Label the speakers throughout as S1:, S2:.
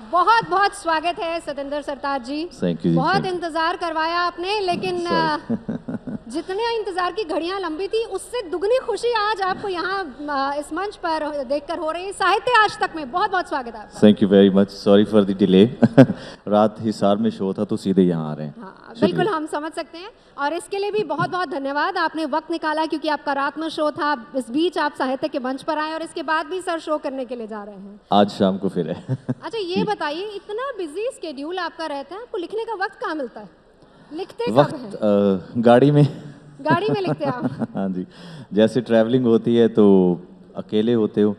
S1: बहुत बहुत स्वागत है सतेंद्र सरताज जी।
S2: थैंक यू जी।
S1: बहुत इंतजार करवाया आपने, लेकिन जितने इंतजार की घड़ियां लंबी थी उससे दुगनी खुशी आज आपको यहाँ इस मंच पर देखकर हो रही है। साहित्य आज तक में बहुत बहुत स्वागत है आपका।
S2: Thank you very much, sorry for the delay. रात हिसार में शो था तो सीधे यहाँ आ रहे हैं।
S1: हाँ बिल्कुल, हम समझ सकते हैं और इसके लिए भी बहुत बहुत धन्यवाद। आपने वक्त निकाला क्योंकि आपका रात में शो था, इस बीच आप साहित्य के मंच पर आए और इसके बाद भी सर शो करने के लिए जा रहे हैं।
S2: आज शाम को फिर है।
S1: अच्छा ये बताइए, इतना बिजी स्केड्यूल आपका रहता है, आपको लिखने का वक्त कहाँ मिलता है? लिखते कब
S2: वक्त
S1: हैं?
S2: गाड़ी में।
S1: गाड़ी में लिखते हैं आप?
S2: हाँ जी, जैसे ट्रैवलिंग होती है तो अकेले होते हो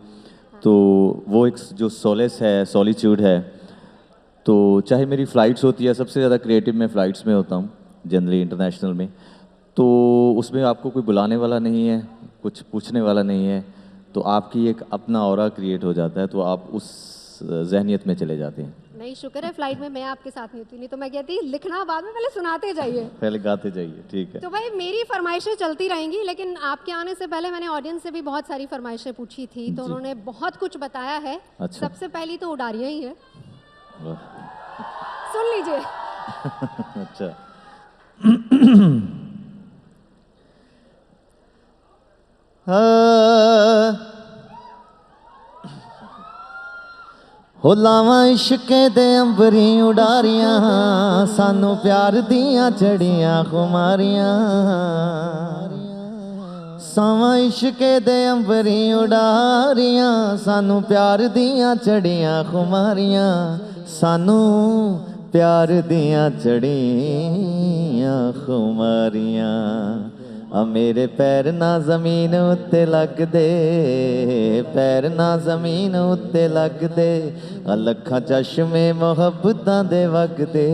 S2: तो वो एक जो सोलेस है, सॉलिट्यूड है, तो चाहे मेरी फ़्लाइट्स होती है, सबसे ज़्यादा क्रिएटिव मैं फ़्लाइट्स में होता हूँ जनरली इंटरनेशनल में, तो उसमें आपको कोई बुलाने वाला नहीं है, कुछ पूछने वाला नहीं है, तो आपकी एक अपना ऑरा क्रिएट हो जाता है, तो आप उस जहनियत में चले जाते हैं।
S1: नहीं, शुक्र है फ्लाइट में मैं आपके साथ नहीं होती, नहीं तो मैं कहती लिखना बाद में, पहले सुनाते जाइए।
S2: पहले गाते जाइए, ठीक है।
S1: तो भाई मेरी फरमाइशें चलती रहेंगी, लेकिन आपके आने से पहले मैंने ऑडियंस से भी बहुत सारी फरमाइशें पूछी थी, तो उन्होंने बहुत कुछ बताया है।
S2: अच्छा।
S1: सबसे पहली तो उडारियाँ ही है,
S2: वाह।
S1: सुन लीजिए।
S2: अच्छा। हो लावां इश्के दे अंबरी उडारियां, सानू प्यार दियां चढ़ियां खुमारियां। सावां इश्के दे अंबरी उडारियां, सानू प्यार दियां चढ़ियां खुमारियां। सानू प्यार दियां चढ़ियां खुमारियां। आ मेरे पैर ना जमीन उत्ते लगदे, पैर ना जमीन उत्ते लगदे, लखां चश्मे मुहब्बतां दे वगदे,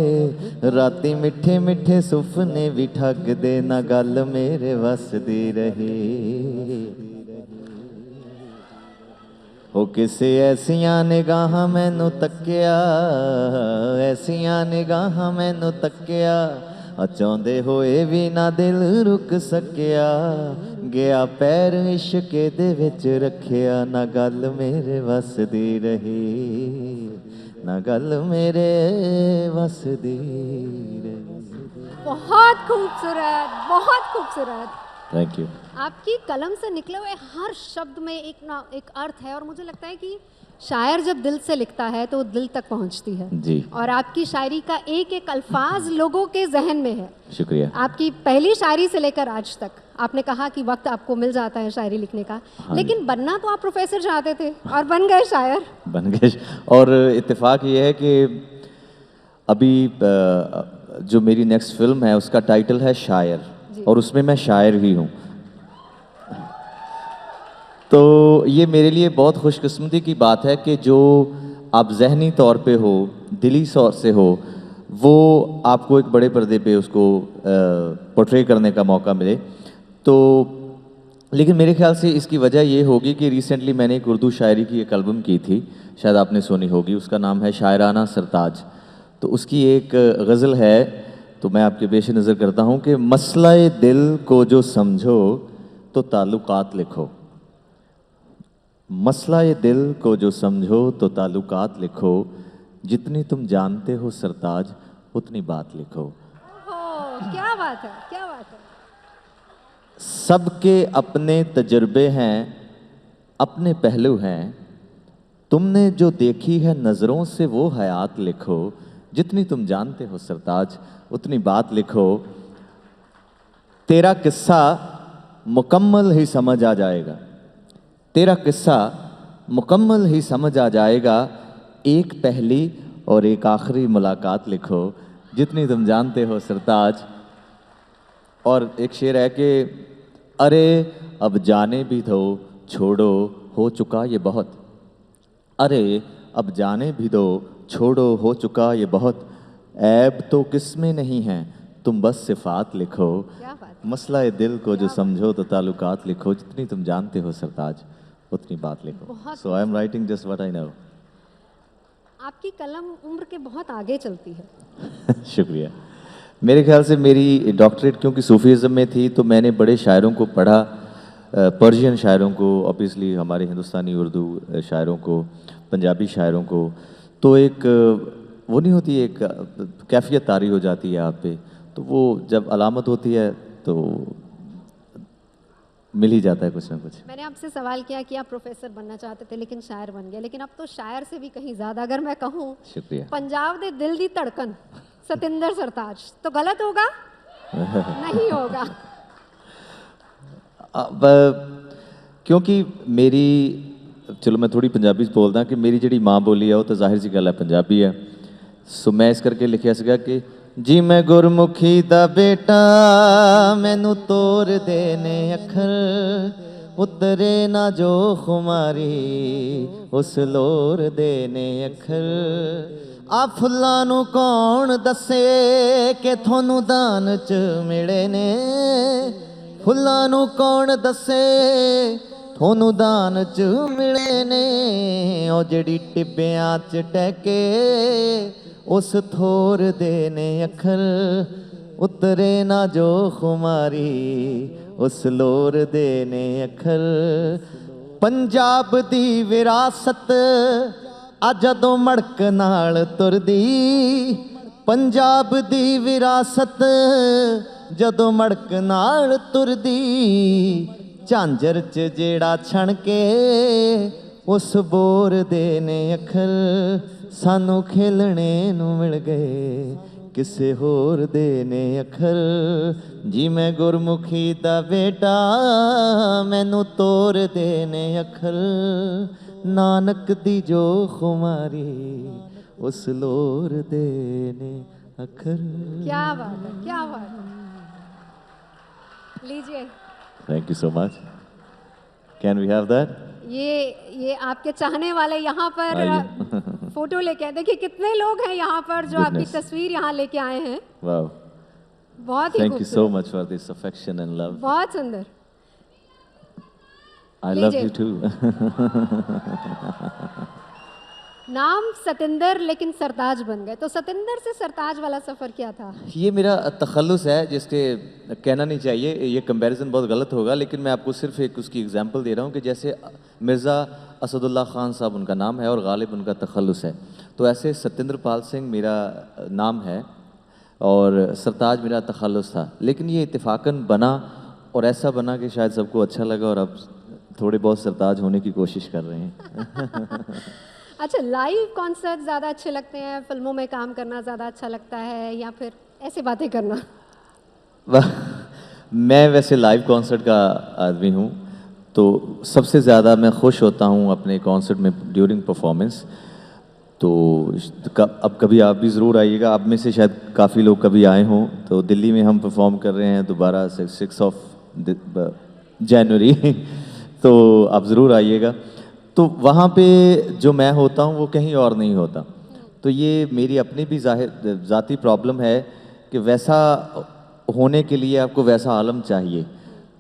S2: राती मिठे मिठे सुपने भी ठगदे, ना गल मेरे वसदी रही। हो किसे ऐसियां निगाहां मैनू तक्किया, ऐसियां निगाहां मैनू तक्किया, चाहुंदे होए भी ना दिल रुक सकिया, गया पैर इश्के दे विच रखिया, ना गल मेरे वसदी रही, ना गल मेरे वसदी रही।
S1: बहुत खूबसूरत, बहुत खूबसूरत।
S2: Thank you.
S1: आपकी कलम से निकले हुए हर शब्द में एक अर्थ है, और मुझे लगता है कि शायर जब दिल से लिखता है तो दिल तक पहुंचती है
S2: जी।
S1: और आपकी शायरी का एक एक अल्फाज लोगों के जहन में है।
S2: शुक्रिया।
S1: आपकी पहली शायरी से लेकर आज तक आपने कहा कि वक्त आपको मिल जाता है शायरी लिखने का।
S2: हाँ,
S1: लेकिन बनना तो आप प्रोफेसर चाहते थे और बन गए शायर।
S2: बन गए। और इत्तेफाक ये है कि अभी जो मेरी नेक्स्ट फिल्म है उसका टाइटल है शायर, और उसमें मैं शायर ही हूँ, तो ये मेरे लिए बहुत खुशकिस्मती की बात है कि जो आप जहनी तौर पे हो, दिली तौर से हो, वो आपको एक बड़े पर्दे पे उसको पोर्ट्रे करने का मौका मिले। तो लेकिन मेरे ख्याल से इसकी वजह ये होगी कि रिसेंटली मैंने एक उर्दू शायरी की एक एल्बम की थी, शायद आपने सुनी होगी, उसका नाम है शायराना सरताज। तो उसकी एक गज़ल है, तो मैं आपके पेश नज़र करता हूँ कि मसला-ए दिल को जो समझो तो ताल्लुकात लिखो, मसला-ए दिल को जो समझो तो ताल्लुकात लिखो, जितनी तुम जानते हो सरताज उतनी बात लिखो।
S1: ओहो, क्या बात है, क्या बात है।
S2: सबके अपने तजर्बे हैं, अपने पहलू हैं, तुमने जो देखी है नज़रों से वो हयात लिखो, जितनी तुम जानते हो सरताज उतनी बात लिखो। तेरा किस्सा मुकम्मल ही समझ आ जाएगा, तेरा किस्सा मुकम्मल ही समझ आ जाएगा, एक पहली और एक आखिरी मुलाकात लिखो, जितनी तुम जानते हो सरताज। और एक शेर है कि अरे अब जाने भी दो छोड़ो हो चुका ये बहुत, अरे अब जाने भी दो छोड़ो हो चुका ये बहुत, ऐब तो किसमें नहीं है तुम बस सिफात लिखो, मसला दिल को जो समझो तो ताल्लुकात लिखो, जितनी तुम जानते हो सरताज उतनी बात लिखो। So I am writing just what I know.
S1: आपकी कलम उम्र के बहुत आगे चलती है।
S2: शुक्रिया। मेरे ख्याल से मेरी डॉक्टरेट क्योंकि सूफीज़म में थी, तो मैंने बड़े शायरों को पढ़ा, पर्शियन शायरों को, ऑब्वियसली हमारे हिंदुस्तानी उर्दू शायरों को, पंजाबी शायरों को, तो एक वो नहीं होती, एक कैफियत तारी हो जाती है आप पे, तो वो जब अलामत होती है तो मिल ही जाता है कुछ ना कुछ।
S1: मैंने आपसे सवाल किया कि आप प्रोफेसर बनना चाहते थे लेकिन शायर बन गए, लेकिन अब तो शायर से भी कहीं ज़्यादा, अगर मैं कहूँ
S2: शुक्रिया।
S1: पंजाब दे दिल दी धड़कन सतिंदर सरताज, तो गलत होगा? नहीं होगा।
S2: अब क्योंकि मेरी, चलो मैं थोड़ी पंजाबी च बोलदा कि मेरी जिहड़ी माँ बोली है वो तो जाहिर सी गल है पंजाबी है। सो मैं इस करके लिखिया सीगा कि जी मैं गुरमुखी दा बेटा मैनू तोर देने अखर उतरे ना जो खुमारी उस लोर देने अखर आ फुल्लां नू कौन दसे कि थोनू दान च मिले ने फुल्लां नू कौन दसे थोनू दान च मिले ने ओ जेड़ी टिब्बियां च टहके उस थोर देने अखर उतरे ना जो खुमारी उस लोर देने अखर पंजाब दी विरासत आ जदों मड़क नाल तुरदी पंजाब दी विरासत जदों मड़क नाल तुरदी झांझर च जेड़ा छण के उस बोर देने अखर सानू खेलने नू मिल गए किसे होर देने अखर जी मैं गुरमुखी दा बेटा मैनू तोर देने अखर नानक दी जो खुमारी उस लोर देने अखर।
S1: क्या बात है, क्या बात है। लीजिए,
S2: thank you so much. Can we have that?
S1: ये आपके चाहने वाले यहाँ पर
S2: आइए।
S1: फोटो लेके आए। देखिए कितने लोग हैं यहाँ पर जो आपकी
S2: Goodness.
S1: तस्वीर यहाँ लेके आए हैं।
S2: वाओ,
S1: बहुत ही
S2: थैंक यू सो
S1: खूबसूरत,
S2: much for this affection and love.
S1: बहुत सुंदर।
S2: आई लव
S1: लीजिए।
S2: You too.
S1: नाम सतिंदर लेकिन सरताज बन गए, तो सतिंदर से सरताज वाला सफर क्या था?
S2: ये मेरा तखल्लुस है जिसके कहना नहीं चाहिए, ये कंपैरिजन बहुत गलत होगा, लेकिन मैं आपको सिर्फ एक उसकी एग्जांपल दे रहा हूँ कि जैसे मिर्ज़ा असदुल्ला ख़ान साहब उनका नाम है और गालिब उनका तखल्लुस है, तो ऐसे सत्येंद्र पाल सिंह मेरा नाम है और सरताज मेरा तखल्लुस था, लेकिन ये इत्तेफाकन बना और ऐसा बना कि शायद सबको अच्छा लगा और अब थोड़े बहुत सरताज होने की कोशिश कर रहे हैं।
S1: अच्छा, लाइव कॉन्सर्ट ज़्यादा अच्छे लगते हैं, फिल्मों में काम करना ज़्यादा अच्छा लगता है, या फिर ऐसे बातें करना?
S2: मैं वैसे लाइव कॉन्सर्ट का आदमी हूँ, तो सबसे ज़्यादा मैं खुश होता हूँ अपने कॉन्सर्ट में ड्यूरिंग परफॉर्मेंस। तो अब कभी आप भी ज़रूर आइएगा, आप में से शायद काफ़ी लोग कभी आए हों, तो दिल्ली में हम परफॉर्म कर रहे हैं दोबारा 6 जनवरी। तो आप ज़रूर आइएगा। तो वहाँ पे जो मैं होता हूँ वो कहीं और नहीं होता, तो ये मेरी अपनी भी ज़ाती प्रॉब्लम है कि वैसा होने के लिए आपको वैसा आलम चाहिए।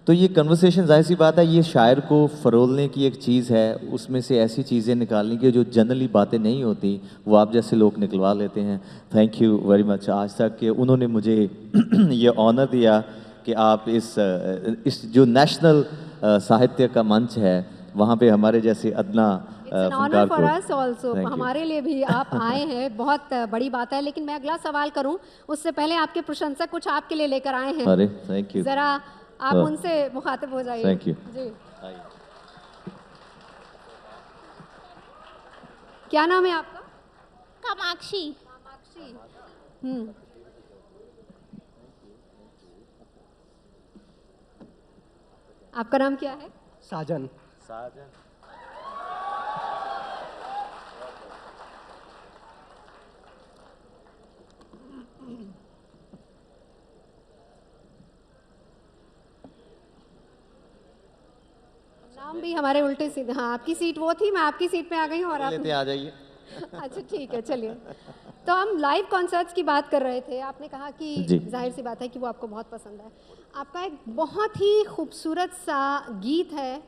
S2: तो ये कन्वर्सेशन जाहिर सी बात है, ये शायर को फरोलने की एक चीज़ है, उसमें से ऐसी चीज़ें निकालने की जो जनरली बातें नहीं होती वो आप जैसे लोग निकलवा लेते हैं। थैंक यू वेरी मच आज तक कि उन्होंने मुझे ये ऑनर दिया कि आप इस जो नेशनल साहित्य का मंच है वहाँ पे हमारे जैसे अदना
S1: honour for us also,
S2: Thank you.
S1: हमारे लिए भी आप आए हैं, बहुत बड़ी बात है। लेकिन मैं अगला सवाल करूं उससे पहले आपके प्रशंसक कुछ आपके लिए लेकर आए हैं।
S2: अरे थैंक यू।
S1: जरा आप
S2: Oh.
S1: उनसे मुखातिब हो जाइए।
S2: Thank you.
S1: जी, क्या नाम है आपका?
S3: कामाक्षी।
S1: कामाक्षी। आपका नाम क्या है?
S4: साजन।
S1: नाम भी हमारे उल्टे सीधे। हाँ, आपकी सीट वो थी, मैं आपकी सीट पे आ गई हूँ और आप
S2: लेते आ जाइए।
S1: अच्छा ठीक है, चलिए। तो हम लाइव कॉन्सर्ट्स की बात कर रहे थे, आपने कहा कि
S2: जी।
S1: जाहिर सी बात है कि वो आपको बहुत पसंद है। आपका एक बहुत ही खूबसूरत सा गीत है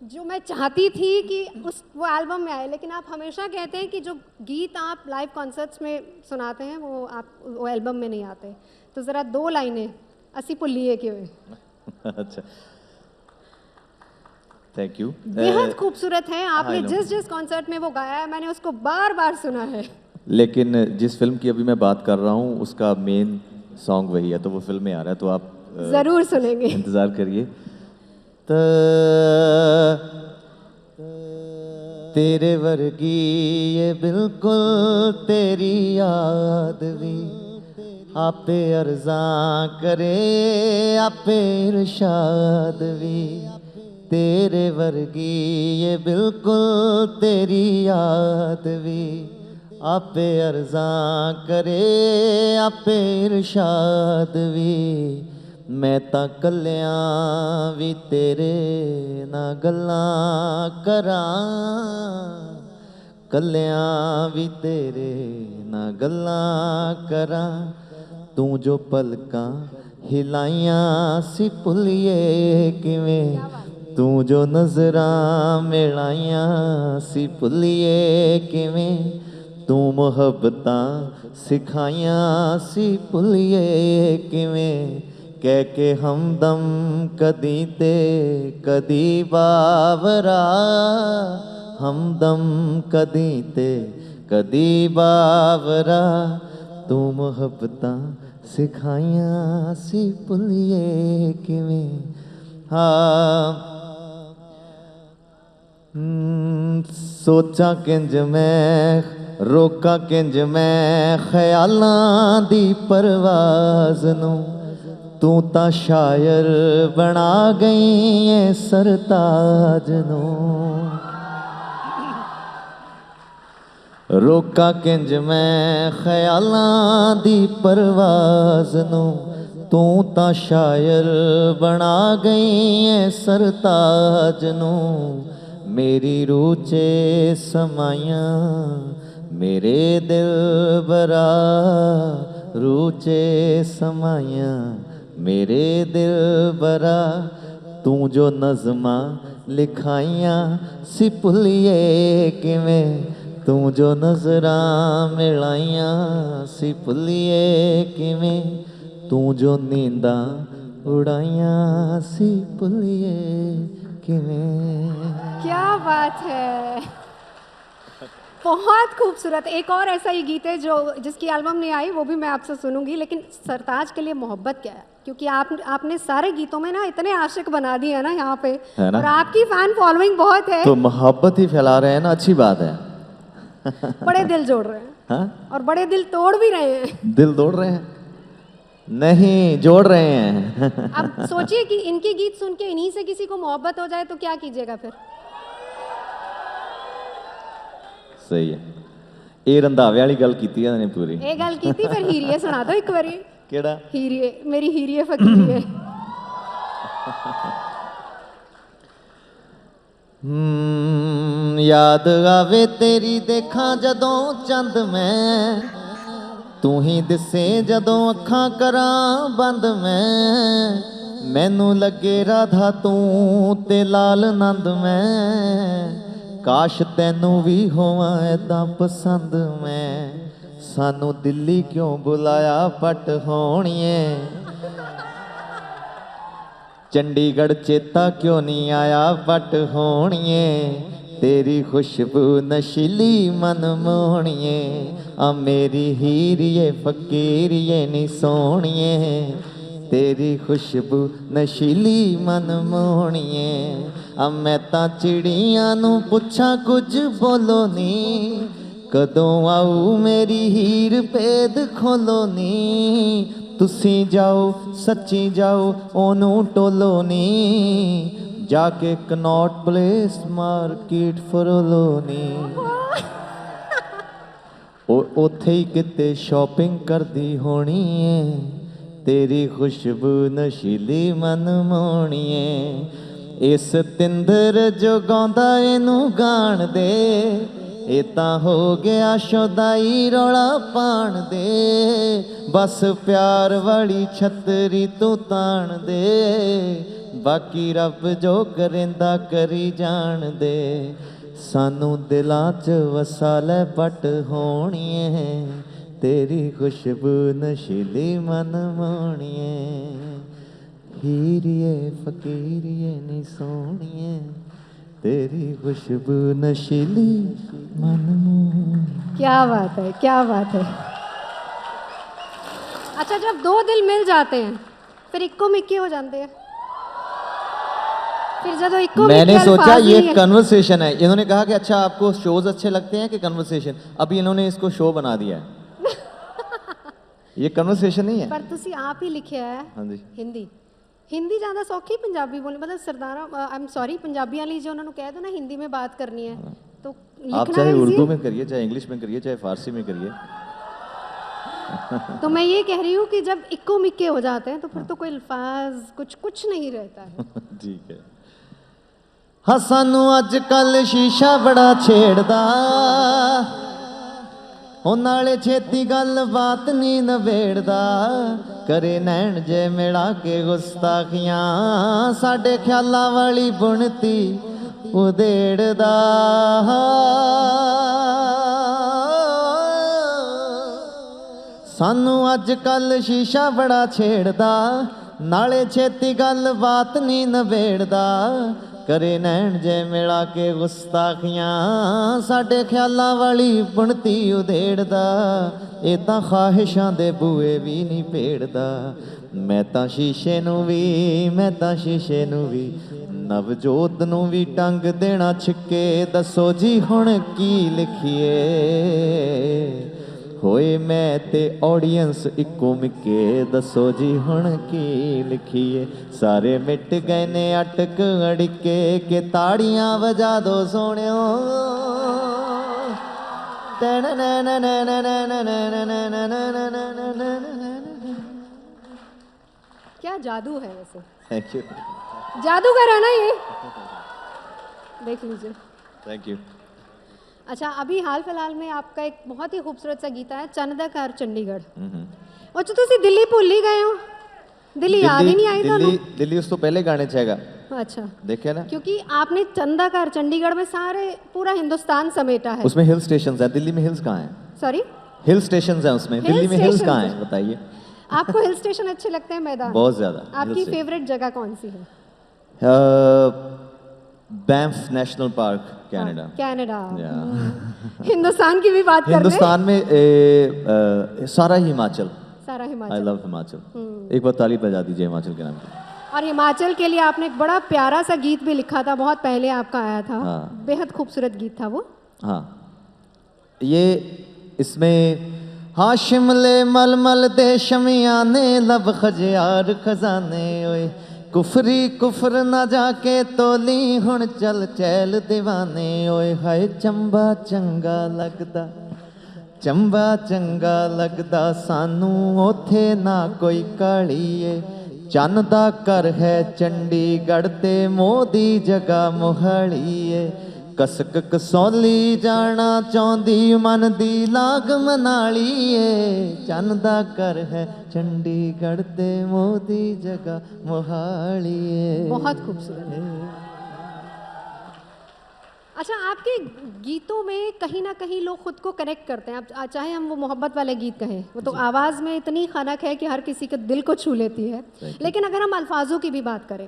S1: जो मैं चाहती थी कि वो एल्बम में आए, लेकिन आप हमेशा कहते हैं कि जो गीत आप लाइव कॉन्सर्ट्स में सुनाते हैं वो एल्बम में नहीं आते। तो ज़रा 2 लाइनें असी भुल्लिए क्यों?
S2: अच्छा, थैंक यू।
S1: बेहद खूबसूरत है। आपने
S2: I know.
S1: जिस जिस कॉन्सर्ट में वो गाया है मैंने उसको बार बार सुना है।
S2: लेकिन जिस फिल्म की अभी मैं बात कर रहा हूँ उसका मेन सॉन्ग वही है, तो वो फिल्म में आ रहा है, तो आप
S1: जरूर सुनेंगे।
S2: इंतज़ार करिए। तेरे वर्गी ये बिल्कुल तेरी याद भी आपे अर्जा करे आपे इरशाद भी। तेरे वर्गी ये बिल्कुल तेरी याद भी आपे अर्जा करे आपे इरशाद भी। मैं तां कल्लियां भी तेरे ना गल्लां करां, कल्लियां भी तेरे ना गल्लां करां। तू जो पलकां हिलाइयां सी भुल्लिए किवें, तू जो नज़रां मिलाइयां सी भुल्लिए किवें, तू मुहब्बतां सिखाइयां सी भुल्लिए किवें। कह के हमदम कदी ते कदी बावरा, हमदम कदी ते कदी बावरा। तू मुहब्बतां सिखाइयां सी भुल्लिए किवें। सोचा किंज मैं रोका किंज मैं ख्यालां दी परवाज़ नूं, तू तां शायर बना गई है सरताज नूं। रोका किंज मैं ख्यालां दी परवाज़ नूं, तू तां शायर बना गई है सरताज नूं। मेरी रूह च समाइयां मेरे दिल बरा, रूह च समाइयां मेरे दिल बरा। तू जो नज़मां लिखाइयां सी भुल्लिए किवें, तू जो नज़रां मिलाइयां सी भुल्लिए किवें, तू जो नींदां उड़ाइयां सी भुल्लिए किवें।
S1: क्या बात है, बहुत खूबसूरत। एक और ऐसा ही गीत है जो जिसकी एल्बम नहीं आई, वो भी मैं आपसे सुनूंगी। लेकिन सरताज के लिए मोहब्बत क्या है? क्योंकि आपने सारे गीतों में ना इतने आशिक बना दिए हैं ना यहाँ पे,
S2: है ना?
S1: और आपकी फैन फॉलोइंग बहुत है।
S2: तो मोहब्बत ही फैला रहे हैं ना, अच्छी बात है।
S1: बड़े दिल जोड़ रहे हैं।
S2: हाँ?
S1: और बड़े दिल तोड़ भी रहे हैं।
S2: दिल तोड़ रहे हैं? नहीं, जोड़ रहे हैं।
S1: अब सोचिए कि इनके गीत सुन के इन्हीं से किसी को मोहब्बत हो जाए तो क्या कीजिएगा फिर?
S2: सही है। ਇਹ ਰੰਧਾਵੇ ਵਾਲੀ ਗੱਲ ਕੀਤੀ ਇਹਨਾਂ ਨੇ ਪੂਰੀ।
S1: ਇਹ ਗੱਲ ਕੀਤੀ, ਫਿਰ ਹੀਰੀਏ ਸੁਣਾ ਦਿਓ ਇੱਕ ਵਾਰੀ।
S2: ਕਿਹੜਾ?
S1: ਹੀਰੀਏ, ਮੇਰੀ ਹੀਰੀਏ ਫਕੀਰੀਏ।
S2: याद आवे तेरी देखा जदों चंद मैं, तू ही दिसे जदों अखां करां बंद मैं। मैनू लगे राधा तू ते लाल नंद मैं, काश तैनू भी होवां ऐदां पसंद मैं। सानू दिल्ली क्यों बुलाया पट होणिए, चंडीगढ़ चेता क्यों नहीं आया पट होणिए। तेरी खुशबू नशीली मन मोहणिए, आ मेरी हीरिए फकीरिए नी सोहणिए। तेरी खुशबू नशीली मन मोहणिए, आ मैं तां चिड़ियां नू पुछां कुछ बोलो नी, कदों आऊ मेरी हीर भेद खोलो नी। तुसी जाओ सच्ची जाओ ओनू टोलो नी, जाके कनॉट प्लेस मार्केट फरोलो नी। उत्थे ही किते शॉपिंग करदी होनी है, तेरी खुशबू नशीली मन मोहणिए। इस तिंदर जो गांदा इनू गाण दे, ये तां हो गया शोदाई रौला पाण दे। बस प्यार वाली छतरी तू ताण दे, बाकी रब जो करेंदा करी जाण दे। सानू दिलां च वसा लै पट होणिए, तेरी खुशबू नशीली मन मोहणिए। हीरिए फकीरिए नी सोहणिए, तेरी खुशबू नशीली मनमोहन।
S1: क्या बात है, क्या बात है। अच्छा, जब दो दिल मिल जाते हैं फिर इक्को मिक्के हो जाते हैं। फिर जब इक्को
S2: मैंने
S1: मिक्के
S2: सोचा
S1: अल्फाज
S2: ये
S1: नहीं है।
S2: कन्वर्सेशन है। इन्होंने कहा कि अच्छा आपको शोज अच्छे लगते हैं कि कन्वर्सेशन, अभी इन्होंने इसको शो बना दिया है। ये कन्वर्सेशन नहीं है।
S1: पर तुसी आप ही लिखिया है
S2: हाँ जी।
S1: हिंदी। हिंदी ज़्यादा सौखी पंजाबी बोलनी, मतलब सरदारा आई एम सॉरी पंजाबी वाली जो उन्होंने कह दो ना हिंदी में बात करनी है तो
S2: आप
S1: लिखना
S2: चाहे
S1: easy
S2: उर्दू
S1: है।
S2: में करिए, चाहे इंग्लिश में करिए, चाहे फारसी में करिए।
S1: तो मैं ये कह रही हूँ कि जब इक्को मिक्के हो जाते हैं तो फिर तो कोई अल्फाज कुछ नहीं रहता है।
S2: ठीक है। हाँ सानू अजकल शीशा बड़ा छेड़दा, हो नाले छेती गल बात नी नवेड़दा, करे नैन जे मिला के गुस्ताखियां, साडे ख्यालां वाली बुनती उदेड़दा। सानू अजकल शीशा बड़ा छेड़दा, नाले छेती गल बात नी नवेड़दा, करे नैन जे मिला के गुस्ताखियां, साडे ख्यालां वाली बुनती उधेड़दा, ए तां ख्वाहिशां दे बूए भी नहीं पेड़दा। मैं तां शीशे नू भी, मैं तां शीशे नू भी, नवजोत नू भी टंग देना छिके, दसो जी हुण की लिखिए। होए मैं ते ऑडियंस इक्को मिक्के, दसो जी हुण की लिखिए। सारे मिट गए ने अटक अड़के, के ताड़ियां बजा दो सोनियो।
S1: क्या जादू है वैसे,
S2: थैंक यू,
S1: जादूगर है ना ये, देख लीजिए।
S2: Thank you.
S1: अच्छा, अभी हाल फिलहाल में आपका एक बहुत ही खूबसूरत सा गीत है चंदाकार चंडीगढ़। और जो तुसी दिल्ली भुल ही गए हो, दिल्ली याद ही नहीं आई
S2: दिल्ली
S1: थानू।
S2: दिल्ली उस तो पहले गाने छेगा,
S1: अच्छा,
S2: देखे ना।
S1: क्योंकि आपने चंदाकार चंडीगढ़ में सारे पूरा हिंदुस्तान समेटा है।
S2: उसमें हिल स्टेशन है, दिल्ली में हिल्स कहाँ है?
S1: सॉरी,
S2: हिल स्टेशन है उसमें,
S1: Hill
S2: दिल्ली में हिल्स
S1: stations
S2: कहाँ
S1: हैं।
S2: है बताइए?
S1: आपको हिल स्टेशन अच्छे लगते हैं मैदान?
S2: बहुत ज्यादा।
S1: आपकी फेवरेट जगह कौन सी है?
S2: Banff national park, Canada.
S1: Canada.
S2: Yeah.
S1: Hindustan की भी बात कर ले।
S2: हिंदुस्तान में सारा हिमाचल।
S1: सारा
S2: आई
S1: हिमाचल।
S2: लव हिमाचल। एक बार ताली बजा दीजिए हिमाचल के नाम की।
S1: और हिमाचल के लिए आपने एक बड़ा प्यारा सा गीत भी लिखा था, बहुत पहले आपका आया था।
S2: हाँ।
S1: बेहद खूबसूरत गीत था वो।
S2: हाँ, ये इसमें हाँ शिमले मलमल दे शमियाने, लब खजियार खजाने, ओए कुफरी कुफर ना जाके तोली, हुण चल चैल दीवाने, ओए हाय चंबा चंगा लगदा, चंबा चंगा लगदा सानू, ओथे ना कोई कालीए, चन्न दा घर है चंडीगढ़ ते मोदी जगह मोहालीए, कसक कसौली जाना चाਹੁੰਦੀ मन दी लाग मनालीए, चन्न दा घर है चंडीगढ़ ते मोदी जगह मोहालीए।
S1: बहुत खूबसूरत। अच्छा, आपके गीतों में कहीं ना कहीं लोग खुद को कनेक्ट करते हैं। आप चाहे हम वो मोहब्बत वाले गीत कहें, वो तो आवाज़ में इतनी खनक है कि हर किसी के दिल को छू लेती है। लेकिन अगर हम अल्फाजों की भी बात करें,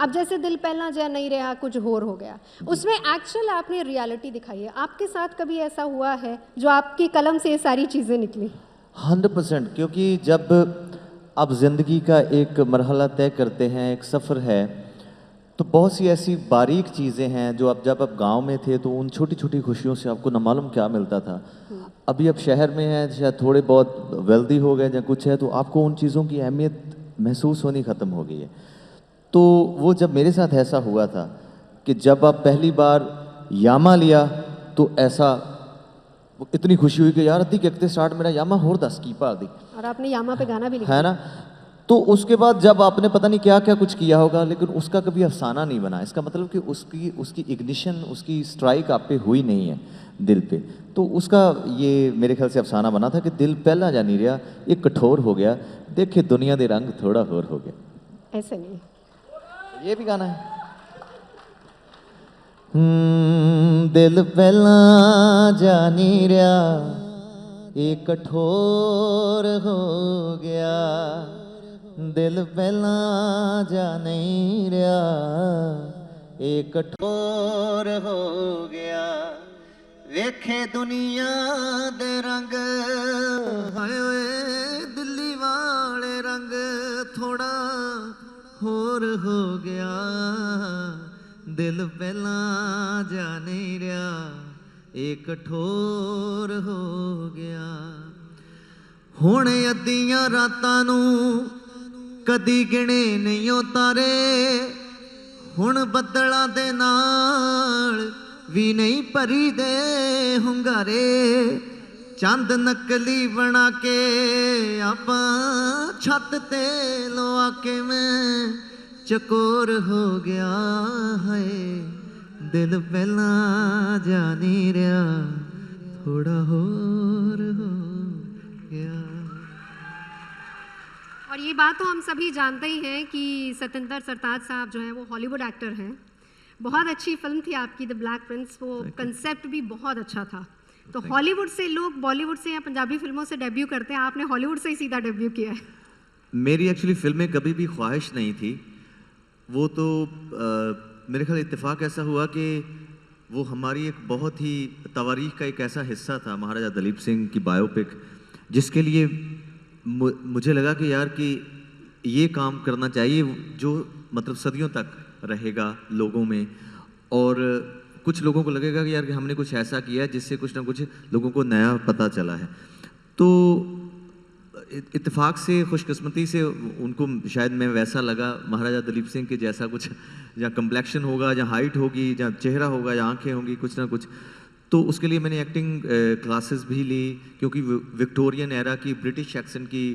S1: अब जैसे दिल पहला जय नहीं रहा कुछ और हो गया, उसमें एक्चुअल आपने रियलिटी दिखाई है। आपके साथ कभी ऐसा हुआ है जो आपकी कलम से ये सारी चीज़ें निकली?
S2: 100%, क्योंकि जब आप ज़िंदगी का एक मरहला तय करते हैं, एक सफ़र है, तो बहुत सी ऐसी बारीक चीज़ें हैं जो आप जब आप गांव में थे तो उन छोटी छोटी खुशियों से आपको न मालूम क्या मिलता था। अभी आप शहर में हैं, शायद थोड़े बहुत वेल्दी हो गए या कुछ है, तो आपको उन चीज़ों की अहमियत महसूस होनी ख़त्म हो गई है। तो वो जब मेरे साथ ऐसा हुआ था कि जब आप पहली बार यामा लिया तो ऐसा इतनी खुशी हुई कि यार अद्धी कितने स्टार्ट मेरा यामा होर 10 की पा दी,
S1: और आपने यामा पे गाना भी लिखा
S2: है ना। तो उसके बाद जब आपने पता नहीं क्या क्या कुछ किया होगा, लेकिन उसका कभी अफसाना नहीं बना। इसका मतलब कि उसकी इग्निशन, उसकी स्ट्राइक आप पे हुई नहीं है दिल पे। तो उसका ये मेरे ख्याल से अफसाना बना था कि दिल पहला जा नहीं रहा, ये कठोर हो गया, देखे दुनिया दे रंग थोड़ा होर हो गया।
S1: ऐसे नहीं।
S2: ये भी गाना है। दिल पहला जा नहीं रहा, ये कठोर हो गया, दिल पहला जा नहीं रहा, एक ठोर हो गया वेखे दुनिया दे रंग हाय ओए दिल्ली वाले रंग थोड़ा होर हो गया दिल पहला जा नहीं रहा एक ठोर हो गया हुण अद्धियां रातां नूं कदी गिणे नहीं उतारे हुण बदलां दे नाल भी नहीं भरी दे हुंगारे चंद नकली बना के आपां छत ते लवा के मैं चकोर हो गया है दिल पहला जा नहीं रहा थोड़ा होर हो गया।
S1: और ये बात तो हम सभी जानते ही हैं कि सतिंदर सरताज साहब जो हैं वो हॉलीवुड एक्टर हैं। बहुत अच्छी फिल्म थी आपकी द ब्लैक प्रिंस, वो कंसेप्ट भी बहुत अच्छा था। तो हॉलीवुड से लोग बॉलीवुड से या पंजाबी फिल्मों से डेब्यू करते हैं, आपने हॉलीवुड से ही सीधा डेब्यू किया है।
S3: मेरी एक्चुअली फिल्में कभी भी ख्वाहिश नहीं थी, वो तो मेरे ख्याल इत्तेफाक ऐसा हुआ कि वो हमारी एक बहुत ही तवारीख का एक ऐसा हिस्सा था, महाराजा दलीप सिंह की बायोपिक, जिसके लिए मुझे लगा कि यार कि ये काम करना चाहिए जो मतलब सदियों तक रहेगा लोगों में, और कुछ लोगों को लगेगा कि यार कि हमने कुछ ऐसा किया जिससे कुछ ना कुछ लोगों को नया पता चला है। तो इत्तेफाक से खुशकिस्मती से उनको शायद मैं वैसा लगा महाराजा दलीप सिंह के जैसा, कुछ जहाँ कम्प्लेक्शन होगा, जहाँ हाइट होगी, जहाँ चेहरा होगा, जहाँ आँखें होंगी, कुछ ना कुछ। तो उसके लिए मैंने एक्टिंग क्लासेस भी ली, क्योंकि विक्टोरियन एरा की ब्रिटिश एक्सेंट की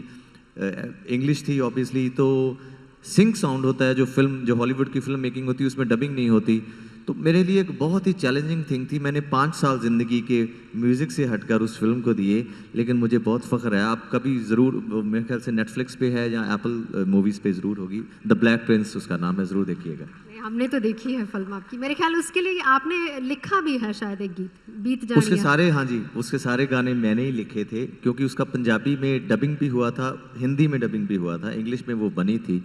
S3: इंग्लिश थी ऑब्वियसली, तो सिंक साउंड होता है जो फिल्म, जो हॉलीवुड की फिल्म मेकिंग होती है उसमें डबिंग नहीं होती। तो मेरे लिए एक बहुत ही चैलेंजिंग थिंग थी। मैंने 5 साल ज़िंदगी के म्यूज़िक से हटकर उस फिल्म को दिए, लेकिन मुझे बहुत फ़ख्र है। आप कभी ज़रूर, मेरे ख्याल से नेटफ्लिक्स पे है या एप्पल मूवीज़ पे ज़रूर होगी, द ब्लैक प्रिंस उसका नाम है, ज़रूर देखिएगा।
S1: हमने तो देखी है फिल्म आपकी, मेरे ख्याल उसके लिए आपने लिखा भी है शायद एक गीत, बीत जानिया।
S3: उसके सारे, हाँ जी, उसके सारे गाने मैंने ही लिखे थे, क्योंकि उसका पंजाबी में डबिंग भी हुआ था, हिंदी में डबिंग भी हुआ था, इंग्लिश में वो बनी थी।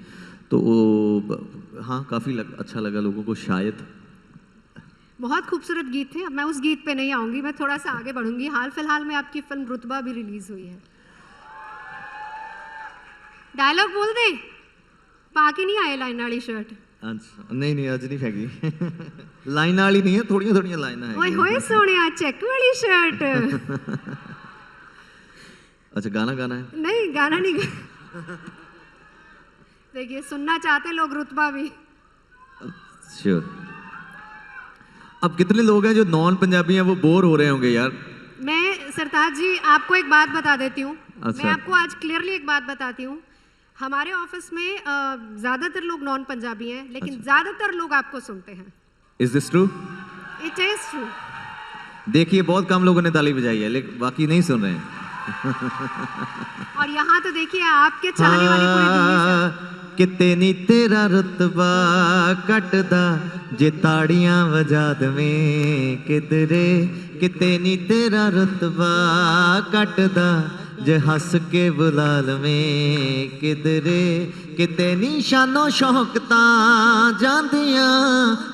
S3: तो वो हाँ काफ़ी अच्छा लगा लोगों को शायद।
S1: बहुत खूबसूरत गीत थे। अब मैं उस गीत पे नहीं आऊँगी, मैं थोड़ा सा आगे बढ़ूँगी। हाल फिलहाल में आपकी फिल्म रुतबा भी रिलीज़ हुई है, डायलॉग बोल दे, पाके नहीं आए लाइन वाली शर्ट।
S3: अच्छा, नहीं अज नहीं हैगी लाइन वाली नहीं है, थोड़ियां थोड़ियां लाइन है।
S1: ओए होए सोनिया, चेक वाली शर्ट।
S3: अच्छा, गाना गाना है?
S1: नहीं, गाना नहीं। देखिए, सुनना चाहते लोग रुतबा भी।
S3: श्योर। अब कितने लोग हैं जो नॉन पंजाबी हैं, वो बोर हो रहे होंगे यार।
S1: मैं सरताज जी आपको एक बात बता देती हूँ।
S3: अच्छा।
S1: मैं आपको आज क्लियरली एक बात बताती हूँ। हमारे ऑफिस में ज़्यादातर लोग नॉन पंजाबी हैं, लेकिन ज़्यादातर लोग आपको सुनते हैं।
S3: Is this true?
S1: It is true.
S3: देखिए, बहुत कम लोगों ने ताली बजाई है, लेकिन बाकी नहीं सुन रहे हैं।
S1: और यहाँ तो देखिए, आपके चाहने वाली पूरी दुनिया से।
S2: किते नी तेरा रुतबा कटदा जे ताड़ियां वजा दवें किधरे, किते नी तेरा रुतबा कटदा जे हंस के बुला लवें किधरे, किते नी शानो शौकतां जांदियां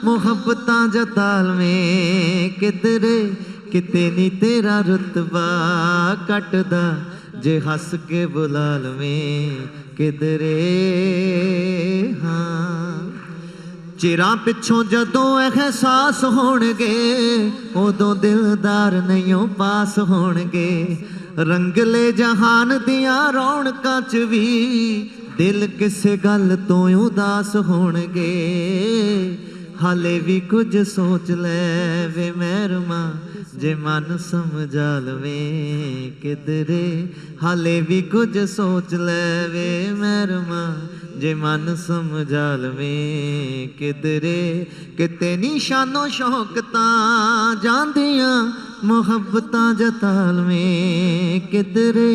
S2: मुहब्बतां जताल में किधरे, किते नी तेरा रुतबा कटदा जे हंस के बुला लवें किधरे। हाँ, चिरां पिछों जदों एहसास होणगे, उदों दिलदार नहीं पास होणगे। रंगले जहान दियां रौनकां च भी दिल किसे गल तो उदास होणगे। हाले भी कुछ सोच ले वे मेहरमा, जे मन समझा लवें किधरे। हाले भी कुछ सोच ले वे मेहरमा, जे मन समझा लवें किधरे। किते निशानो शौकतां जांदियां मुहब्बतां जताल में किधरे,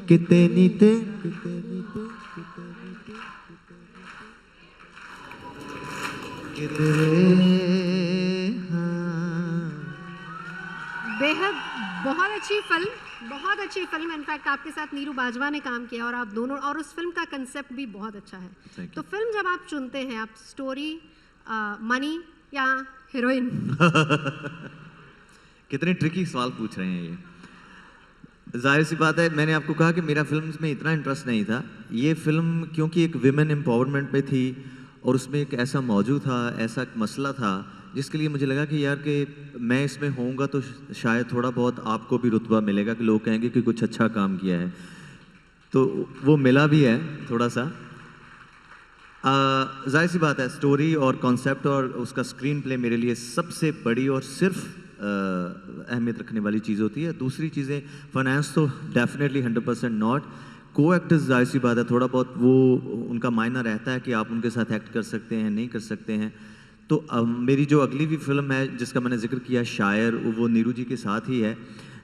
S2: किते नी ते
S1: बेहद बहुत अच्छी फिल्म, बहुत अच्छी फिल्म। इनफैक्ट आपके साथ नीरू बाजवा ने काम किया, और आप दोनों, और उस फिल्म का कंसेप्ट भी बहुत अच्छा है। तो फिल्म जब आप चुनते हैं, आप स्टोरी, मनी या हीरोइन?
S3: कितने ट्रिकी सवाल पूछ रहे हैं ये। जाहिर सी बात है, मैंने आपको कहा कि मेरा फिल्म्स में इतना इंटरेस्ट नहीं था। ये फिल्म क्योंकि एक विमेन एम्पावरमेंट पे थी और उसमें एक ऐसा मौजू था, ऐसा एक मसला था, जिसके लिए मुझे लगा कि यार कि मैं इसमें होऊंगा तो शायद थोड़ा बहुत आपको भी रुतबा मिलेगा कि लोग कहेंगे कि कुछ अच्छा काम किया है। तो वो मिला भी है थोड़ा सा। जाहिर सी बात है, स्टोरी और कॉन्सेप्ट और उसका स्क्रीन प्ले मेरे लिए सबसे बड़ी और सिर्फ अहमियत रखने वाली चीज़ होती है। दूसरी चीज़ें फाइनेंस तो डेफिनेटली 100% नॉट। को एक्टर्स जाहिर सी बात है, थोड़ा बहुत वो उनका मायना रहता है कि आप उनके साथ एक्ट कर सकते हैं, नहीं कर सकते हैं। तो मेरी जो अगली भी फिल्म है जिसका मैंने जिक्र किया शायर, वो नीरू जी के साथ ही है,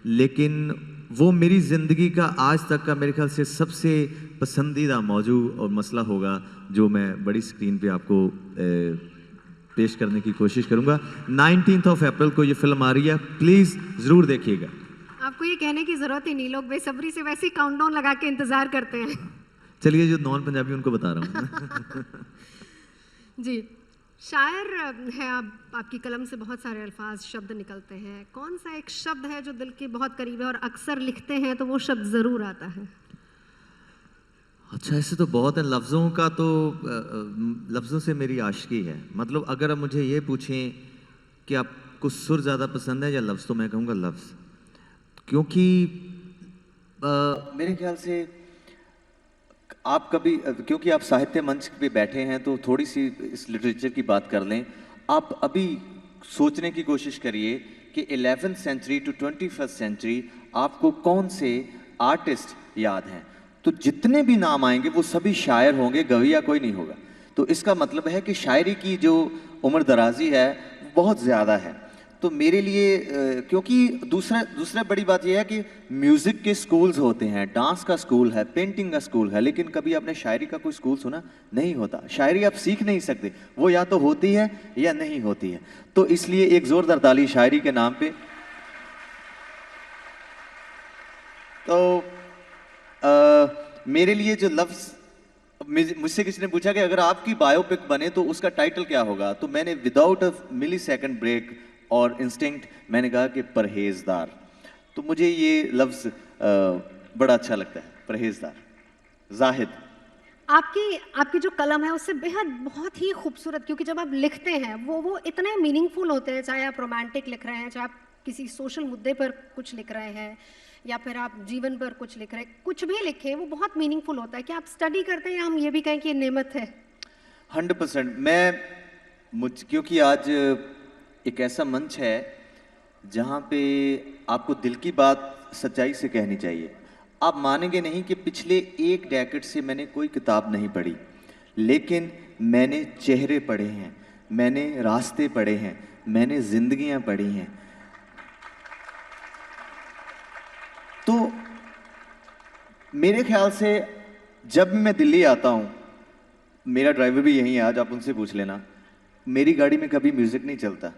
S3: लेकिन वो मेरी ज़िंदगी का आज तक का मेरे ख्याल से सबसे पसंदीदा मौजू और मसला होगा जो मैं बड़ी स्क्रीन पे आपको पेश करने की कोशिश करूंगा। 19 अप्रैल को ये फिल्म आ रही है, प्लीज़ ज़रूर देखिएगा।
S1: आपको ये कहने की ज़रूरत ही नहीं, लोग बेसब्री से वैसे ही काउंटडाउन लगा के इंतज़ार करते हैं।
S3: चलिए, जो नॉन पंजाबी उनको बता रहा हूँ।
S1: जी, शायर है आप, आपकी कलम से बहुत सारे अल्फाज शब्द निकलते हैं। कौन सा एक शब्द है जो दिल के बहुत करीब है और अक्सर लिखते हैं तो वो शब्द ज़रूर आता है?
S3: अच्छा, ऐसे तो बहुत है। लफ्ज़ों का तो लफ्ज़ों से मेरी आशिकी है। मतलब अगर आप मुझे ये पूछें कि आपको सुर ज़्यादा पसंद है या लफ्ज़, तो मैं कहूँगा लफ्ज़। क्योंकि
S2: मेरे ख्याल से आप कभी, क्योंकि आप साहित्य मंच पे बैठे हैं तो थोड़ी सी इस लिटरेचर की बात कर लें। आप अभी सोचने की कोशिश करिए कि 11th century to 21st century आपको कौन से आर्टिस्ट याद हैं। तो जितने भी नाम आएंगे वो सभी शायर होंगे, गवैया कोई नहीं होगा। तो इसका मतलब है कि शायरी की जो उम्र दराजी है बहुत ज़्यादा है। तो मेरे लिए क्योंकि दूसरा बड़ी बात यह है कि म्यूज़िक के स्कूल्स होते हैं, डांस का स्कूल है, पेंटिंग का स्कूल है, लेकिन कभी आपने शायरी का कोई स्कूल सुना? नहीं होता। शायरी आप सीख नहीं सकते, वो या तो होती है या नहीं होती है। तो इसलिए एक ज़ोरदार ताली शायरी के नाम पे। तो मेरे लिए जो लफ्ज़, मुझसे किसी ने पूछा कि अगर आपकी बायोपिक बने तो उसका टाइटल क्या होगा, तो मैंने without a millisecond break और इंस्टिंक्ट मैंने कहा कि परहेजदार। तो मुझे ये लफ्ज़ बड़ा अच्छा लगता है, परहेजदार। जाहिद,
S1: आपकी जो कलम है उससे बेहद बहुत ही खूबसूरत, क्योंकि जब आप लिखते हैं वो इतने मीनिंगफुल होते हैं। चाहे आप रोमांटिक लिख रहे हैं, चाहे आप किसी सोशल मुद्दे पर कुछ लिख रहे हैं, या फिर आप जीवन पर कुछ लिख रहे हैं, कुछ भी लिखें वो बहुत मीनिंगफुल होता है। क्या आप स्टडी करते हैं या हम ये भी कहें कि ये नेमत है?
S2: 100%। क्योंकि आज एक ऐसा मंच है जहाँ पे आपको दिल की बात सच्चाई से कहनी चाहिए। आप मानेंगे नहीं कि पिछले एक डेकेड से मैंने कोई किताब नहीं पढ़ी, लेकिन मैंने चेहरे पढ़े हैं, मैंने रास्ते पढ़े हैं, मैंने जिंदगियां पढ़ी हैं। तो मेरे ख्याल से जब मैं दिल्ली आता हूँ, मेरा ड्राइवर भी यहीं है आज, आप उनसे पूछ लेना, मेरी गाड़ी में कभी म्यूजिक नहीं चलता।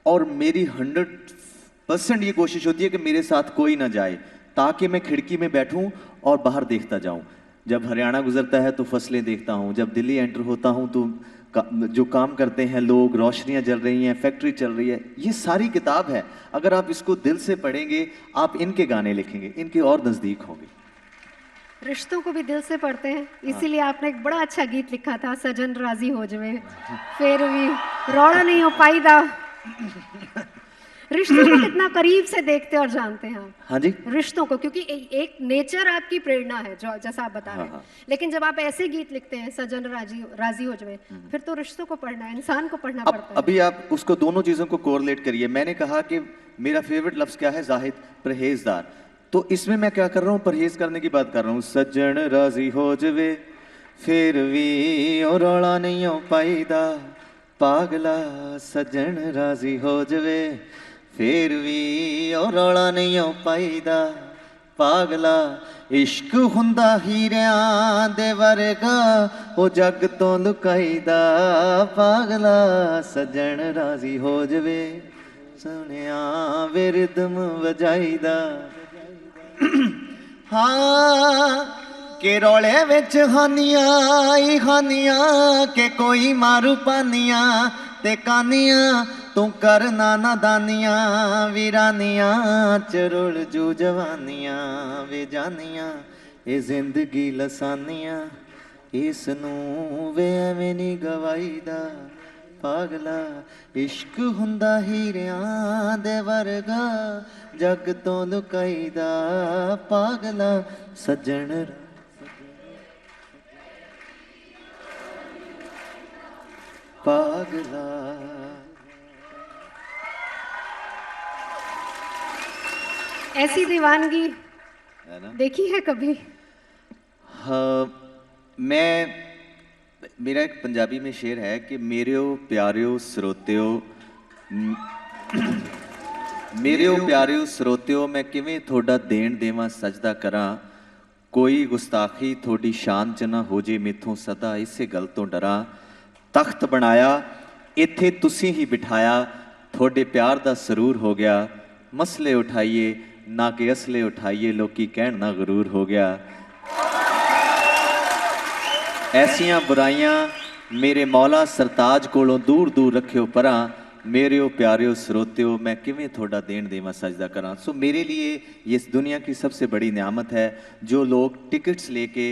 S2: और मेरी 100% ये कोशिश होती है कि मेरे साथ कोई ना जाए, ताकि मैं खिड़की में बैठूं और बाहर देखता जाऊं। जब हरियाणा गुजरता है तो फसलें देखता हूं, जब दिल्ली एंटर होता हूं तो जो काम करते हैं लोग, रोशनियां जल रही हैं, फैक्ट्री चल रही है, ये सारी किताब है। अगर आप इसको दिल से पढ़ेंगे, आप इनके गाने लिखेंगे, इनके और नज़दीक होंगे।
S1: रिश्तों को भी दिल से पढ़ते हैं, इसीलिए आपने एक बड़ा अच्छा गीत लिखा था, सजन राजी हो जवे फिर भी रौड़ा नहीं हो पाईदा। रिश्तों को कितना करीब से देखते और जानते हैं आप?
S2: हाँ जी,
S1: रिश्तों को, क्योंकि एक नेचर आपकी प्रेरणा है जो जैसा आप बता रहे हैं, लेकिन जब आप ऐसे गीत लिखते हैं, सजन राजी हो जवे, फिर तो रिश्तों को पढ़ना है, इंसान को पढ़ना पड़ता है।
S2: अभी आप उसको दोनों चीजों को कोरिलेट करिए। मैंने कहा कि मेरा फेवरेट लफ्ज क्या है, जाहिद, परहेजदार। तो इसमें मैं क्या कर रहा हूँ, परहेज करने की बात कर रहा हूँ। सज्जन राजी हो जवे फिर भी ओ रौला नहीं हो पाईदा, पागला सज्जन राजी हो जवे फिर भी ओ रौला नहीं हो पाईदा, पागला इश्क हुंदा हीरियां दे वर्गा ओ जग तो लुकाईदा, पागला सज्जन राजी हो जवे सुनिया वे रिदम वजाईदा। हाँ के रौले विच हानियां ही हानियां के कोई मारू पानियां, ते कानियां तू करना नादानियां वीरानियां च रुल जू जवानियां वे जानियां ये जिंदगी लसानियां इस नूं वे एवें नी गवाईदा पागला इश्क हुंदा हीरियां दे वर्गा जग तो लुकाईदा पागला सज्जन पागला।
S1: ऐसी दीवानगी
S2: है ना?
S1: देखी है कभी?
S2: हाँ, मेरा एक पंजाबी में शेर है कि मेरेओ प्यारेओ स्रोतेओ मेरेओ प्यारेओ स्रोतेओ मैं किवें थोड़ा देण देवां सजदा करां कोई गुस्ताखी थोड़ी शान च ना हो जे मेथों सदा इसे गल तो डरां तख्त बनाया इत्थे तुसी ही बिठाया थोड़े प्यार दा सरूर हो गया मसले उठाइए ना कि असले उठाइए लोकी कहण ना गरूर हो गया ऐसियां बुराइयां मेरे मौला सरताज कोलों दूर दूर रखियो परां मेरेओ प्यारेओ स्रोतेओ मैं किवें थोड़ा देण देवां सजदा करां। सो मेरे लिए ये इस दुनिया की सबसे बड़ी नियामत है जो लोग टिकट्स लेके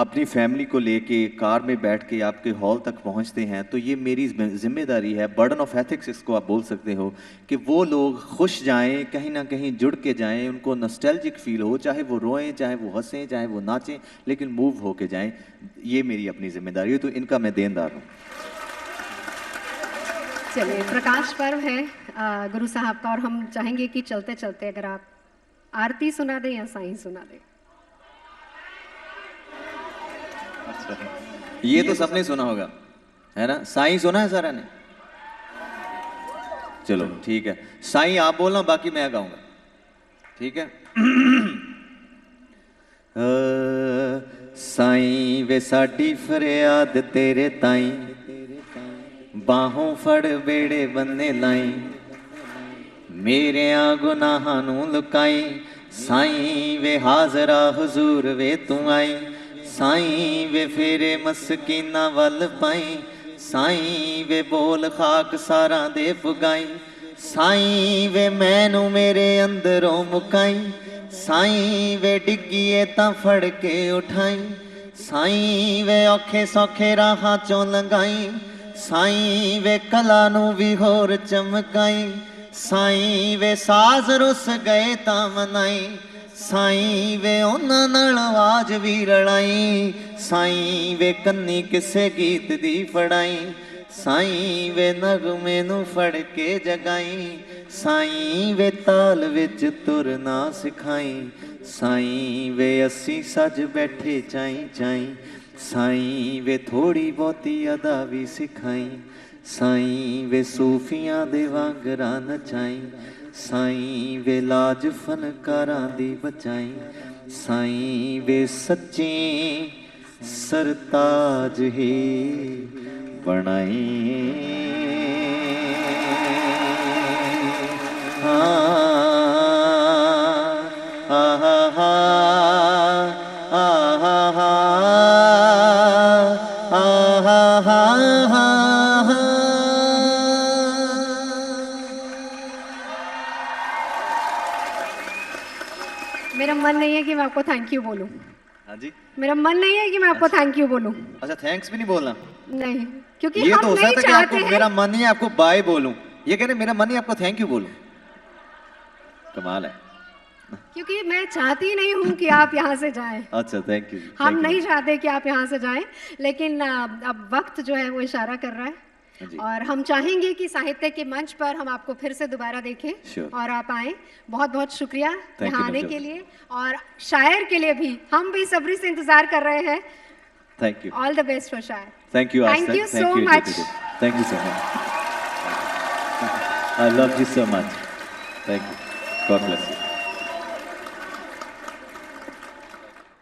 S2: अपनी फैमिली को लेके कार में बैठ के आपके हॉल तक पहुंचते हैं तो ये मेरी जिम्मेदारी है बर्डन ऑफ एथिक्स इसको आप बोल सकते हो कि वो लोग खुश जाएं कहीं ना कहीं जुड़ के जाएं उनको नॉस्टैल्जिक फील हो चाहे वो रोएं चाहे वो हंसें चाहे वो नाचें लेकिन मूव होके जाएं ये मेरी अपनी जिम्मेदारी है तो इनका मैं देनदार हूँ।
S1: चलिए प्रकाश पर्व है गुरु साहब का और हम चाहेंगे कि चलते चलते अगर आप आरती सुना दें या साईं सुना दें।
S2: ये तो सबने सुना होगा है ना साईं सुना है सारा ने चलो ठीक है साईं आप बोलना बाकी मैं गाऊंगा ठीक है। साईं वे साडी फरियाद तेरे ताईं बाहों फड़ बेड़े बन्ने लाई मेरे गुनाहां नूं लुकाई साईं वे हाजरा हुजूर वे तू आई साईं वे फेरे मस्कीना वल पाई साईं वे बोल खाक सारा दे पुगाई साईं वे मैनू मेरे अंदरों मुकाई साईं वे डिग्गीए तां फड़ के उठाई साईं वे औखे सौखे राहां चों लंघाई साईं वे कला नू भी होर चमकाई साईं वे साज रुस गए तां मनाई साईं वे उन्हां नाल आवाज भी रड़ाई साईं वे कन्नी किसे गीत दी फड़ाई साईं वे नगमे नू फड़ के जगाई साईं वे ताल विच तुरना सिखाई साईं वे असी सज बैठे चाई चाई साईं वे थोड़ी बहुती अदा भी सिखाई साईं वे सूफियां दे वांगरा नचाई साईं वे लाज फनकारां दी बचाई साईं वे सच्चे सरताज ही बनाई
S1: मेरा मन नहीं है कि मैं आपको थैंक यू बोलूं।
S2: हाँ जी
S1: मेरा मन नहीं है कि मैं आपको थैंक यू बोलूं।
S2: अच्छा थैंक्स भी नहीं बोलना
S1: नहीं क्योंकि
S2: ये
S1: हम
S2: तो हो
S1: नहीं
S2: सकता है कि
S1: चाहते
S2: आपको
S1: हैं
S2: मेरा मन नहीं है आपको बाय बोलूं ये कह रहे मेरा मन नहीं आपको थैंक यू बोलूं कमाल है।
S1: क्योंकि मैं चाहती नहीं हूं कि आप यहाँ से जाएं।
S2: अच्छा थैंक यू
S1: हम नहीं चाहते कि आप यहाँ से जाएं लेकिन अब वक्त जो है वो इशारा कर रहा है
S2: जी।
S1: और हम चाहेंगे कि साहित्य के मंच पर हम आपको फिर से दोबारा देखें
S2: Sure.
S1: और आप आए। बहुत बहुत शुक्रिया
S2: you,
S1: यहाँ आने
S2: नवजोत।
S1: के लिए और शायर के लिए भी हम भी सब्री से इंतजार कर रहे हैं।
S2: Thank you
S1: all the best for शायर।
S2: Thank you
S1: Thank you so much.
S2: Thank you so much I love you so much thank you God bless you.